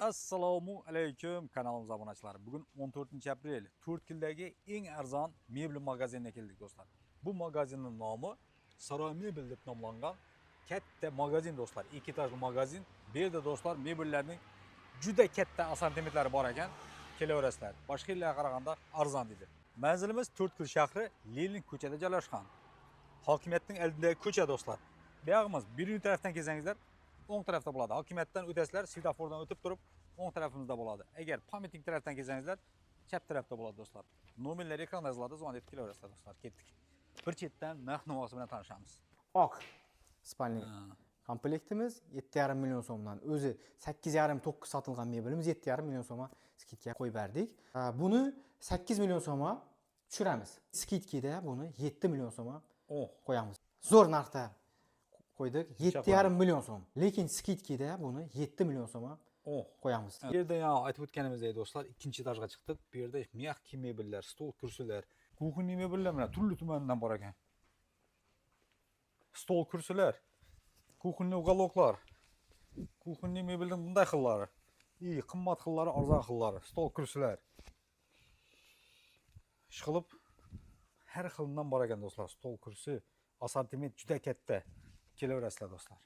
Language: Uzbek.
Assalomu alaykum kanalimiz obunachilari. Bugun 14-aprel, Turkiyadagi eng arzon mebel magazinga keldik do'stlar. Bu magazinning nomi Saroy Mebel deb nomlangan katta magazin do'stlar. 2 etajli magazin. Bu yerda do'stlar mebellarning juda katta assortimentlari bor ekan. Kelaverasizlar. Boshqa yerlarga qaraganda arzon dedi. Manzilimiz To'rtko'l shahri Lenin ko'chada joylashgan. Hokimiyatning oldidagi ko'cha do'stlar. Bu yog'imiz birinchi tarafdan kelsangizlar o'ng tarafda bo'ladi. Hokimiyatdan o'tasizlar, svetofordan o'tib turib, o'ng tarafimizda bo'ladi. Agar pamyatnik tarafdan kelsangizlar, chap tarafda bo'ladi do'stlar. Nomerlar ekranda yoziladi, zvon etib kelaverasizlar do'stlar. Ketdik. Bir chetdan narx-navosi bilan tanishamiz. Oq spalnik komplektimiz 7,5 million so'mdan. O'zi 8,5-9 sotilgan mebelimiz 7,5 million so'mga skidga qo'yib berdik. Buni 8 million so'mga tushiramiz. Skidkida buni 7 million so'mga qo'yamiz. Zo'r narxda qo'ydik. 7,5 million so'm. Lekin skidkida buni 7 million so'mga qo'yamiz. Bu yerda yana aytib o'tganimizdek do'stlar, ikkinchi etajga chiqdik. Bu yerda mягкий mebellar, stol kursilar, kuxonniy mebellar bilan turli tumandan bor ekan. Stol kursilar, kuxonniy uголокlar, kuxonniy mebelning bunday xillari, qimmat xillari, arzon xillari, stol kursilar. Ishqilib har xildan bor ekan do'stlar. Stol kursi, assortiment juda katta. Kelaverasizlar do'stlar.